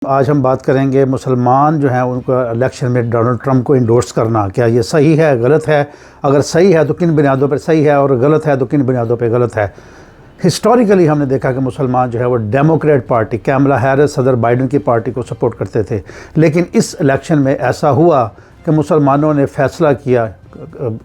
आज हम बात करेंगे मुसलमान जो हैं उनको इलेक्शन में डोनाल्ड ट्रंप को इंडोर्स करना, क्या ये सही है, गलत है? अगर सही है तो किन बुनियादों पर सही है और गलत है तो किन बुनियादों पर गलत है। हिस्टोरिकली हमने देखा कि मुसलमान जो है वो डेमोक्रेट पार्टी, कैमला हैरिस, सदर बाइडन की पार्टी को सपोर्ट करते थे। लेकिन इस इलेक्शन में ऐसा हुआ कि मुसलमानों ने फ़ैसला किया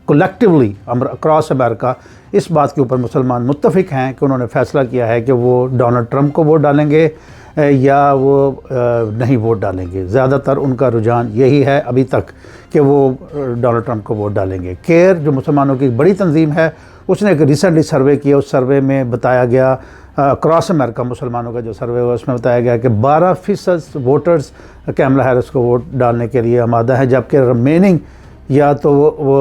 कलेक्टिवली अक्रॉस अमेरिका, इस बात के ऊपर मुसलमान मुत्तफ़िक हैं कि उन्होंने फ़ैसला किया है कि वो डोनाल्ड ट्रंप को वोट डालेंगे या वो नहीं वोट डालेंगे। ज़्यादातर उनका रुझान यही है अभी तक कि वो डोनाल्ड ट्रंप को वोट डालेंगे। केयर जो मुसलमानों की बड़ी तंजीम है, उसने एक रिसेंटली सर्वे किया। उस सर्वे में बताया गया, अक्रॉस अमेरिका मुसलमानों का जो सर्वे हुआ उसमें बताया गया कि 12% वोटर्स कैमला हैरिस को वोट डालने के लिए आमादा है, जबकि रिमेनिंग या तो वो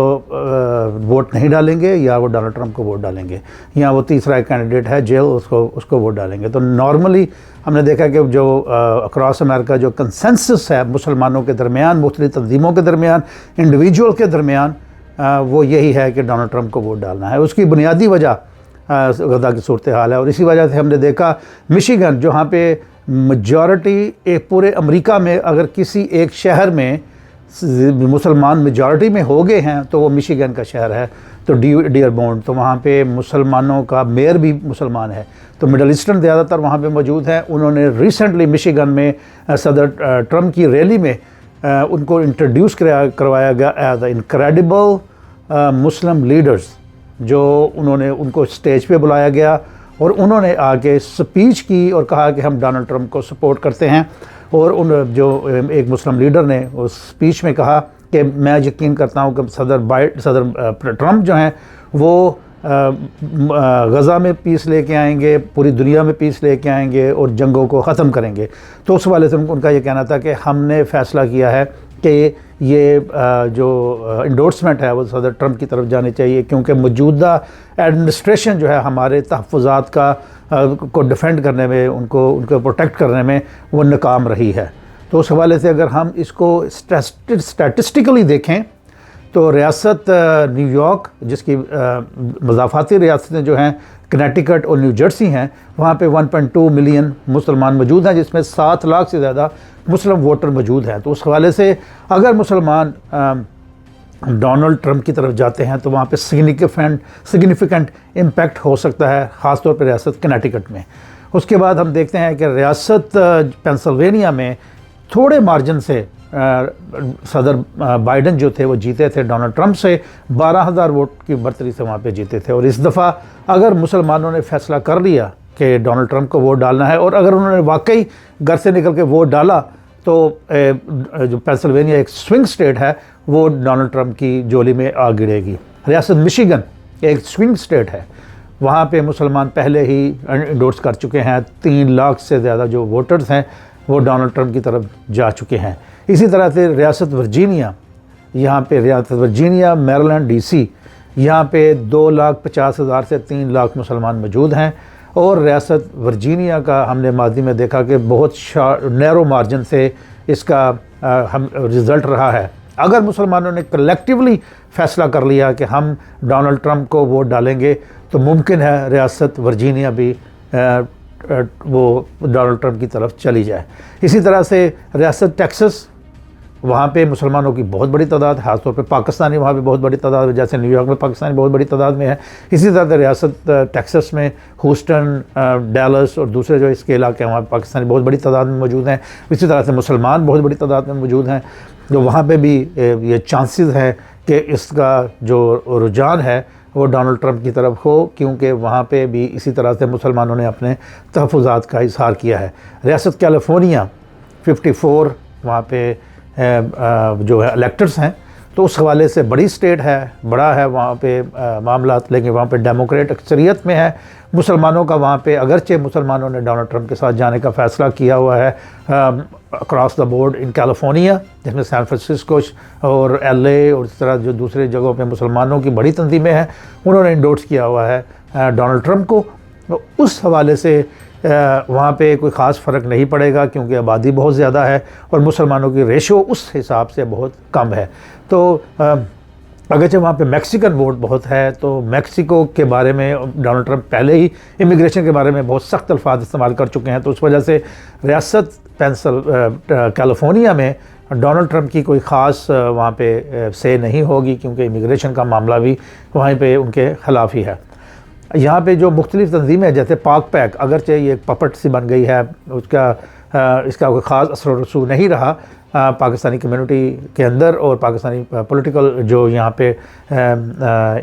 वोट नहीं डालेंगे या वो डोनाल्ड ट्रंप को वोट डालेंगे, या वो तीसरा एक कैंडिडेट है जेल, उसको वोट डालेंगे। तो नॉर्मली हमने देखा कि जो अक्रॉस अमेरिका जो कंसेंसस है मुसलमानों के दरमियान, मुख्तलिफ तंजीमों के दरमियान, इंडिविजुअल के दरमियान, वो यही है कि डोनाल्ड ट्रंप को वोट डालना है। उसकी बुनियादी वजह गदा की सूरत हाल है, और इसी वजह से हमने देखा मिशिगन, जहाँ पे मेजॉरिटी एक पूरे अमेरिका में अगर किसी एक शहर में मुसलमान मेजॉरिटी में हो गए हैं तो वो मिशिगन का शहर है, तो डियरबोन, तो वहाँ पे मुसलमानों का मेयर भी मुसलमान है। तो मिडल ईस्टर्न ज़्यादातर वहाँ पे मौजूद हैं। उन्होंने रिसेंटली मिशिगन में सदर ट्रंप की रैली में उनको इंट्रोड्यूस करवाया गया as the incredible Muslim leaders, जो उनको स्टेज पे बुलाया गया और उन्होंने आके स्पीच की और कहा कि हम डोनाल्ड ट्रंप को सपोर्ट करते हैं। और जो एक मुस्लिम लीडर ने उस स्पीच में कहा कि मैं यकीन करता हूँ कि सदर ट्रंप जो हैं वो गज़ा में पीस लेके आएंगे, पूरी दुनिया में पीस लेके आएंगे और जंगों को ख़त्म करेंगे। तो उस वाले से उनका ये कहना था कि हमने फ़ैसला किया है कि ये जो इंडोर्समेंट है वो सदर ट्रंप की तरफ जानी चाहिए, क्योंकि मौजूदा एडमिनिस्ट्रेशन जो है हमारे तहफ़्फ़ुज़ात को डिफेंड करने में, उनको प्रोटेक्ट करने में वो नाकाम रही है। तो उस हवाले से अगर हम इसको स्टैटिस्टिकली देखें तो रियासत न्यूयॉर्क, जिसकी मज़ाफ़ाती रियासतें जो हैं कनेटिकट और न्यू जर्सी हैं, वहाँ पे 1.2 मिलियन मुसलमान मौजूद हैं, जिसमें 7 लाख से ज़्यादा मुस्लिम वोटर मौजूद हैं। तो उस हवाले से अगर मुसलमान डोनाल्ड ट्रंप की तरफ जाते हैं तो वहाँ पे सिग्निफिकेंट इम्पैक्ट हो सकता है, ख़ास तौर पर रियासत कनेटिकट में। उसके बाद हम देखते हैं कि रियासत पेंसिल्वेनिया में थोड़े मार्जिन से सदर बाइडन जो थे वो जीते थे डोनाल्ड ट्रंप से, 12,000 वोट की बढ़तरी से वहाँ पे जीते थे। और इस दफ़ा अगर मुसलमानों ने फ़ैसला कर लिया कि डोनाल्ड ट्रंप को वोट डालना है, और अगर उन्होंने वाकई घर से निकल के वोट डाला, तो जो पेंसिल्वेनिया एक स्विंग स्टेट है वो डोनाल्ड ट्रंप की जोली में आ गिरेगी। रियासत मिशिगन एक स्विंग स्टेट है, वहाँ पे मुसलमान पहले ही इंडोर्स कर चुके हैं। 3 लाख से ज़्यादा जो वोटर्स हैं वो डोनाल्ड ट्रंप की तरफ जा चुके हैं। इसी तरह से रियासत वर्जीनिया, यहाँ पे रियासत वर्जीनिया, मैरीलैंड, DC, यहाँ पे 2,50,000 से 3 लाख मुसलमान मौजूद हैं। और रियासत वर्जीनिया का हमने माजी में देखा कि बहुत नैरो मार्जिन से इसका हम रिज़ल्ट रहा है। अगर मुसलमानों ने कलेक्टिवली फ़ैसला कर लिया कि हम डोनाल्ड ट्रंप को वोट डालेंगे, तो मुमकिन है रियासत वर्जीनिया भी वो डोनाल्ड ट्रंप की तरफ चली जाए। इसी तरह से रियासत टेक्सास, वहाँ पे मुसलमानों की बहुत बड़ी तादाद है, खासतौर पे पाकिस्तानी वहाँ पे बहुत बड़ी तादाद है, जैसे न्यूयॉर्क में पाकिस्तानी बहुत बड़ी तादाद में है। इसी तरह से रियासत टेक्सास में ह्यूस्टन, डैलस और दूसरे जो इसके इलाके हैं वहाँ पाकिस्तानी बहुत बड़ी तादाद में मौजूद हैं। इसी तरह से मुसलमान बहुत बड़ी तादाद में मौजूद हैं, तो वहाँ पर भी ये चांसेस है कि इसका जो रुझान है वो डोनाल्ड ट्रंप की तरफ हो, क्योंकि वहाँ पे भी इसी तरह से मुसलमानों ने अपने तहफ़्फ़ुज़ात का इज़हार किया है। रियासत कैलिफोर्निया 54 वहाँ पे जो है इलेक्टर्स हैं, तो उस हवाले से बड़ी स्टेट है, बड़ा है वहाँ पे मामला, लेकिन वहाँ पे डेमोक्रेट अक्सरियत में है। मुसलमानों का वहाँ पे, अगरचे मुसलमानों ने डोनाल्ड ट्रंप के साथ जाने का फ़ैसला किया हुआ है across the board in California, जिसमें सैन फ्रांसिस्को और LA और इस तरह जो दूसरी जगहों पे मुसलमानों की बड़ी तंजीमें हैं, उन्होंने इंडोर्स किया हुआ है डोनाल्ड ट्रंप को। तो उस हवाले से वहाँ पे कोई ख़ास फ़र्क नहीं पड़ेगा, क्योंकि आबादी बहुत ज़्यादा है और मुसलमानों की रेशो उस हिसाब से बहुत कम है। तो अगरचे वहाँ पे मैक्सिकन वोट बहुत है, तो मैक्सिको के बारे में डोनाल्ड ट्रंप पहले ही इमिग्रेशन के बारे में बहुत सख्त अल्फाज इस्तेमाल कर चुके हैं, तो उस वजह से रियासत कैलिफोर्निया में डोनाल्ड ट्रंप की कोई ख़ास वहाँ पे से नहीं होगी, क्योंकि इमिग्रेशन का मामला भी वहीं पे उनके ख़िलाफ़ ही है। यहाँ पे जो मुख्तलिफ़ तंजीमें हैं, जैसे पाक पैक, अगरचे ये एक पपट सी बन गई है, इसका कोई ख़ास असर व रसूख नहीं रहा पाकिस्तानी कम्युनिटी के अंदर, और पाकिस्तानी पॉलिटिकल जो यहाँ पे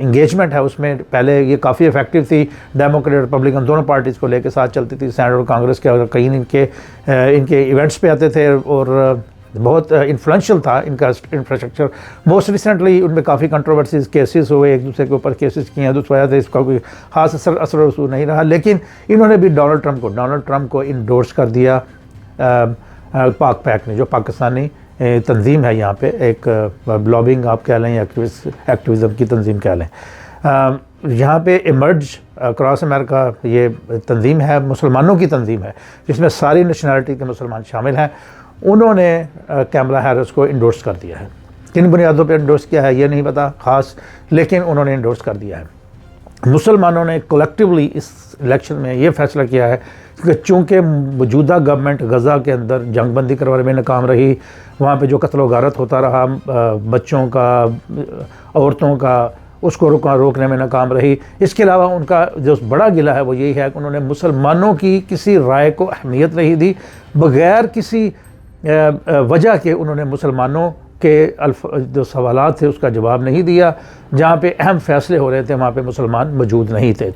इंगेजमेंट है उसमें पहले ये काफ़ी इफ़ेक्टिव थी। डेमोक्रेट रिपब्लिकन दोनों पार्टीज़ को लेके साथ चलती थी। सेनेट और कांग्रेस के और कई इनके इवेंट्स पे आते थे और बहुत इन्फ्लुएंशियल था इनका इंफ्रास्ट्रक्चर। मोस्ट रिसेंटली उनमें काफ़ी कंट्रोवर्सीज केसेस हुए, एक दूसरे के ऊपर केसेस किए हैं, तो उस वजह से इसका कोई ख़ास असर रसूख नहीं रहा। लेकिन इन्होंने भी डोनाल्ड ट्रंप को इंडोर्स कर दिया पाक पैक ने, जो पाकिस्तानी तंजीम है यहाँ पे, एक लॉबिंग आप कह लें, एक्टिविज़म की तंजीम कह लें। यहाँ पे इमर्ज अक्रॉस अमेरिका ये तंजीम है, मुसलमानों की तंजीम है, जिसमें सारी नेशनलिटी के मुसलमान शामिल हैं। उन्होंने कैमला हैरिस को इंडोर्स कर दिया है। किन बुनियादों पे इंडोर्स किया है ये नहीं पता ख़ास, लेकिन उन्होंने इंडोर्स कर दिया है। मुसलमानों ने कलेक्टिवली इस इलेक्शन में ये फैसला किया है कि चूँकि मौजूदा गवर्नमेंट गज़ा के अंदर जंगबंदी करवाने में नाकाम रही, वहाँ पे जो कत्ल व गारत होता रहा बच्चों का, औरतों का, उसको रोकने में नाकाम रही। इसके अलावा उनका जो बड़ा गिला है वो यही है कि उन्होंने मुसलमानों की किसी राय को अहमियत नहीं दी, बग़ैर किसी वजह के उन्होंने मुसलमानों के जो सवालात थे उसका जवाब नहीं दिया। जहाँ पे अहम फ़ैसले हो रहे थे वहाँ पे मुसलमान मौजूद नहीं थे।